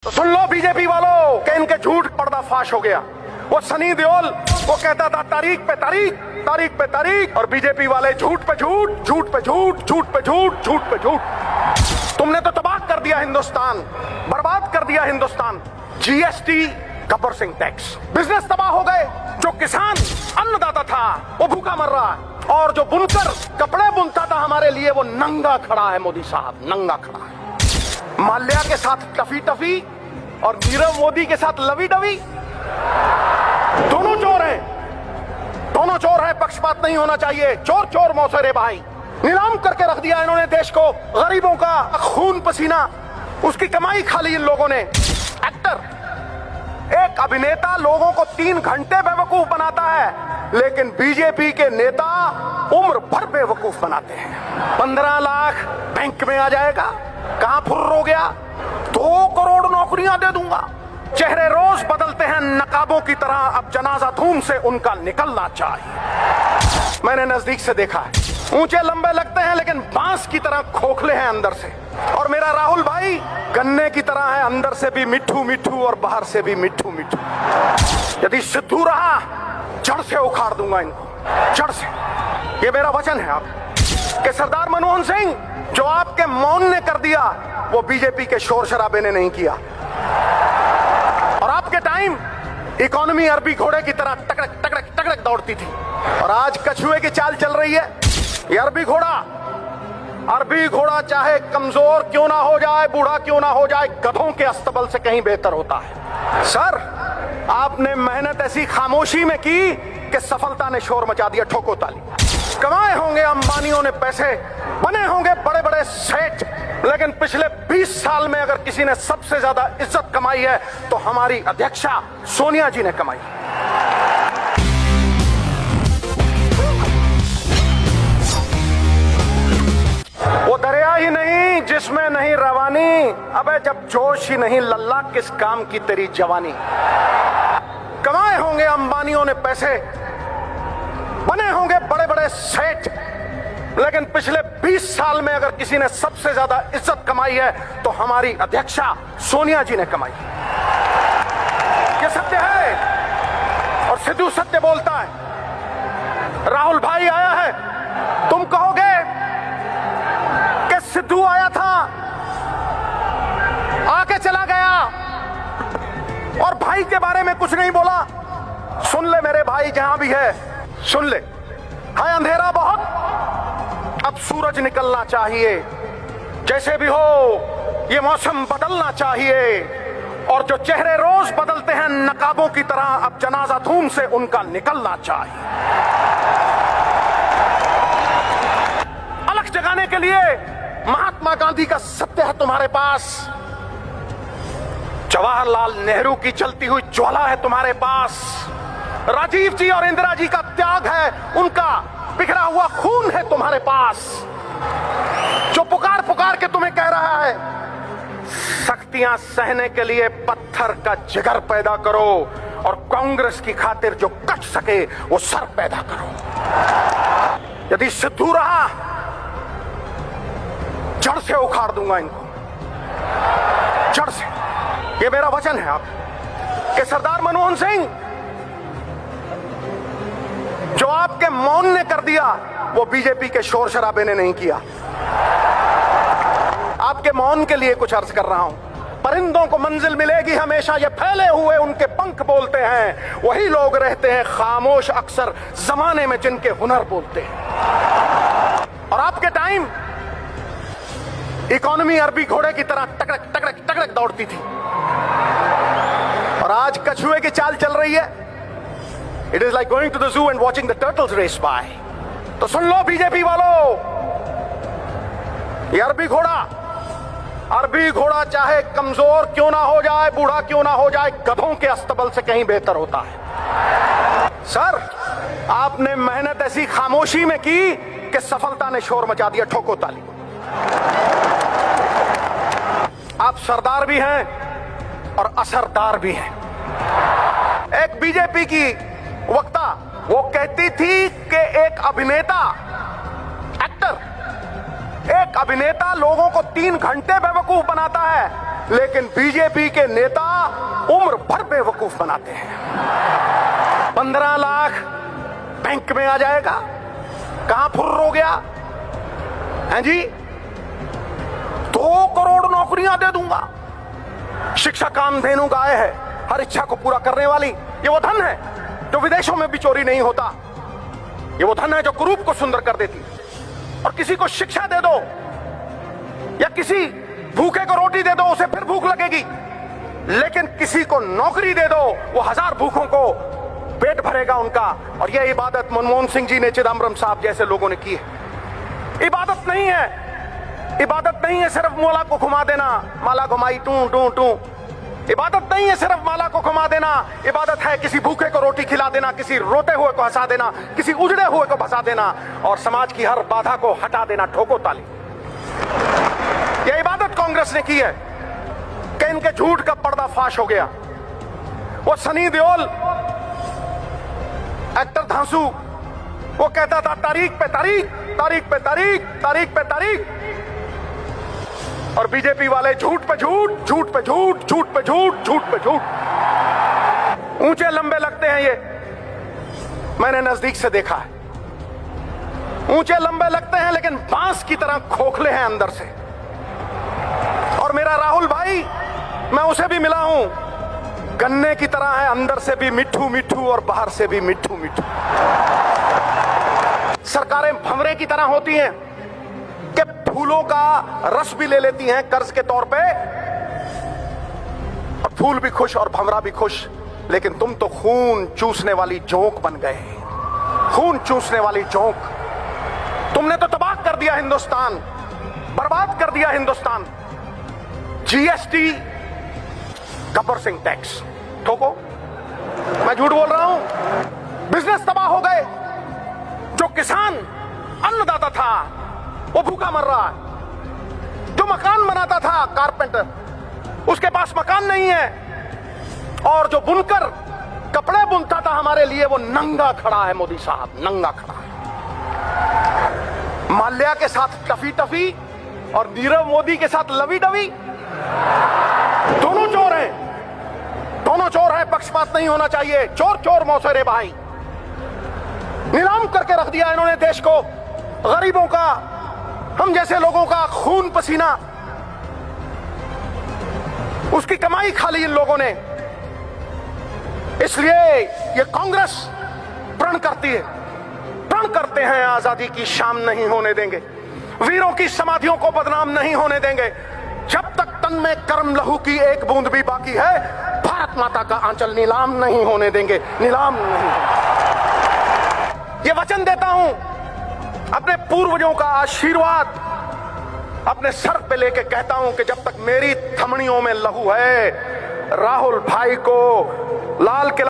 तो सुन लो बीजेपी वालों कि इनके झूठ पर्दाफाश हो गया। वो सनी देओल वो कहता था तारीख पे तारीख, तारीख पे तारीख, और बीजेपी वाले झूठ पे झूठ, झूठ पे झूठ, झूठ पे झूठ, झूठ पे झूठ। तुमने तो तबाह कर दिया हिंदुस्तान, बर्बाद कर दिया Hindustan. GST, Gabbar Singh tax, business तबाह हो गए। जो किसान अन्नदाता था वो भूखा मर रहा है, और जो बुनकर कपड़े बुनता था हमारे लिए वो नंगा खड़ा है। मोदी साहब नंगा खड़ा है। माल्या के साथ टफी टफी और नीरव मोदी के साथ लवी डवी। दोनों चोर हैं, दोनों चोर हैं, पक्षपात नहीं होना चाहिए। चोर चोर मौसेरे भाई। नीलाम करके रख दिया इन्होंने देश को। गरीबों का खून पसीना, उसकी कमाई खा ली इन लोगों ने। एक्टर, एक अभिनेता लोगों को 3 घंटे बेवकूफ बनाता है, लेकिन बीजेपी के नेता उम्र भर बेवकूफ बनाते हैं। 15 लाख बैंक में आ जाएगा, कहां फुर्र हो गया। 2 करोड़ नौकरियां दे दूंगा। चेहरे रोज बदलते हैं नकाबों की तरह, अब जनाजा धूम से उनका निकलना चाहिए। मैंने नजदीक से देखा है, ऊंचे लंबे लगते हैं लेकिन बांस की तरह खोखले हैं अंदर से। और मेरा राहुल भाई गन्ने की तरह है, अंदर से भी मिठू मिठू और बाहर से भी मिठू मिठू। यदि सिद्धू रहा जड़ से उखाड़ दूंगा इनको, जड़ से। ये मेरा वचन है आप कि सरदार मनमोहन सिंह, जो आपके मौन ने कर दिया वो बीजेपी के शोर शराबे ने नहीं किया। और आपके टाइम इकोनॉमी अरबी घोड़े की तरह टकड़क टकड़क टकड़क दौड़ती थी, और आज कछुए की चाल चल रही है। ये अरबी घोड़ा चाहे कमजोर क्यों ना हो जाए, बूढ़ा क्यों ना हो जाए, गधों के अस्तबल से कहीं बेहतर होता है। सर, आपने मेहनत ऐसी खामोशी में की कि सफलता ने शोर मचा दिया। ठोको ताली। कमाए होंगे अंबानियों ने पैसे, बने होंगे बड़े बड़े सेठ, लेकिन पिछले 20 साल में अगर किसी ने सबसे ज्यादा इज्जत कमाई है तो हमारी अध्यक्षा सोनिया जी ने कमाई। वो दरिया ही नहीं जिसमें नहीं रवानी, अबे जब जोश ही नहीं लल्ला किस काम की तेरी जवानी। कमाए होंगे अंबानियों ने पैसे, बने होंगे बड़े बड़े सेठ, लेकिन पिछले 20 साल में अगर किसी ने सबसे ज्यादा इज्जत कमाई है तो हमारी अध्यक्षा सोनिया जी ने कमाई। ये सत्य है, और सिद्धू सत्य बोलता है। राहुल भाई आया है, तुम कहोगे कि सिद्धू आया था, आके चला गया और भाई के बारे में कुछ नहीं बोला। सुन ले मेरे भाई, जहां भी है सुन ले। है अंधेरा बहुत, अब सूरज निकलना चाहिए। जैसे भी हो ये मौसम बदलना चाहिए, और जो चेहरे रोज बदलते हैं नकाबों की तरह, अब जनाजा धूम से उनका निकलना चाहिए। अलग जगाने के लिए महात्मा गांधी का सत्य है तुम्हारे पास, जवाहरलाल नेहरू की जलती हुई ज्वाला है तुम्हारे पास, राजीव जी और इंदिरा जी का त्याग है, उनका बिखरा हुआ खून है तुम्हारे पास। जो पुकार पुकार के तुम्हें कह रहा है सख्तियां सहने के लिए पत्थर का जिगर पैदा करो, और कांग्रेस की खातिर जो कट सके वो सर पैदा करो। यदि सिद्धू रहा जड़ से उखाड़ दूंगा इनको, जड़ से। ये मेरा वचन है आप कि सरदार मनमोहन सिंह, जो आपके मौन ने कर दिया वो बीजेपी के शोर शराबे ने नहीं किया। आपके मौन के लिए कुछ अर्ज कर रहा हूं। परिंदों को मंजिल मिलेगी हमेशा, ये फैले हुए उनके पंख बोलते हैं। वही लोग रहते हैं खामोश अक्सर जमाने में जिनके हुनर बोलते हैं। और आपके टाइम इकोनॉमी अरबी घोड़े की तरह टकड़क टकड़क टकड़क दौड़ती थी, और आज कछुए की चाल चल रही है। It is like going to the zoo and watching the turtles race by. तो सुन लो बीजेपी वालों, ये अरबी घोड़ा चाहे कमजोर क्यों ना हो जाए, बूढ़ा क्यों ना हो जाए, गधों के अस्तबल से कहीं बेहतर होता है। सर, आपने मेहनत ऐसी खामोशी में की कि सफलता ने शोर मचा दिया। ठोको ताली। आप सरदार भी हैं और असरदार भी हैं। एक बीजेपी की वक्ता वो कहती थी कि एक अभिनेता लोगों को 3 घंटे बेवकूफ बनाता है, लेकिन बीजेपी के नेता उम्र भर बेवकूफ बनाते हैं। 15 लाख बैंक में आ जाएगा, कहां फुर्र हो गया है जी? 2 करोड़ नौकरियां दे दूंगा, शिक्षा कामधेनु गाय है, हर इच्छा को पूरा करने वाली। ये वो धन है जो विदेशों में भी चोरी नहीं होता। ये वो धन है जो कुरूप को सुंदर कर देती। और किसी को शिक्षा दे दो या किसी भूखे को रोटी दे दो, उसे फिर भूख लगेगी, लेकिन किसी को नौकरी दे दो, वो 1000 भूखों को पेट भरेगा उनका। और यह इबादत मनमोहन सिंह जी ने, चिदम्बरम साहब जैसे लोगों ने की है। इबादत नहीं है, इबादत नहीं है सिर्फ माला को घुमा देना, माला घुमाई टू टू टू। इबादत नहीं है सिर्फ माला को घुमा देना, इबादत है किसी भूखे को रोटी खिला देना, किसी रोते हुए को हंसा देना, किसी उजड़े हुए को भसा देना, और समाज की हर बाधा को हटा देना। ठोको ताली। यह इबादत कांग्रेस ने की है कि इनके झूठ का पर्दाफाश हो गया। वो सनी देओल, एक्टर धांसू, वो कहता था तारीख पे तारीख, तारीख पे तारीख, तारीख पे तारीख, और बीजेपी वाले झूठ पे झूठ, झूठ पे झूठ, झूठ पे झूठ, झूठ पे झूठ। ऊंचे लंबे लगते हैं ये, मैंने नजदीक से देखा है। ऊंचे लंबे लगते हैं लेकिन बांस की तरह खोखले हैं अंदर से। और मेरा राहुल भाई, मैं उसे भी मिला हूं, गन्ने की तरह है, अंदर से भी मिट्ठू मिट्ठू और बाहर से भी मिट्ठू मिट्ठू। सरकारें भंवरे की तरह होती हैं कि फूलों का रस भी ले लेती हैं कर्ज के तौर पे, और फूल भी खुश और भंवरा भी खुश। लेकिन तुम तो खून चूसने वाली जोंक बन गए, खून चूसने वाली जोंक। तुमने तो तबाह कर दिया हिंदुस्तान, बर्बाद कर दिया हिंदुस्तान। जीएसटी, गब्बर सिंह टैक्स, ठोको, मैं झूठ बोल रहा हूं। बिजनेस तबाह हो गए। जो किसान अन्नदाता था वो भूखा मर रहा है। जो मकान बनाता था कारपेंटर, उसके पास मकान नहीं है। और जो बुनकर कपड़े बुनता था हमारे लिए, वो नंगा खड़ा है। मोदी साहब नंगा खड़ा है। माल्या के साथ टफी टफी और नीरव मोदी के साथ लवी डवी। दोनों चोर हैं, दोनों चोर हैं, पक्षपात नहीं होना चाहिए। चोर चोर मौसेरे भाई। नीलाम करके रख दिया इन्होंने देश को। गरीबों का, हम जैसे लोगों का खून पसीना, उसकी कमाई खा ली इन लोगों ने। इसलिए ये कांग्रेस प्रण करती है, प्रण करते हैं, आजादी की शाम नहीं होने देंगे, वीरों की समाधियों को बदनाम नहीं होने देंगे। जब तक तन में कर्म लहू की एक बूंद भी बाकी है, भारत माता का आंचल नीलाम नहीं होने देंगे, नीलाम नहीं। ये वचन देता हूं, अपने पूर्वजों का आशीर्वाद अपने सर पे लेके कहता हूं कि जब तक मेरी थमनियों में लहू है, राहुल भाई को लाल किला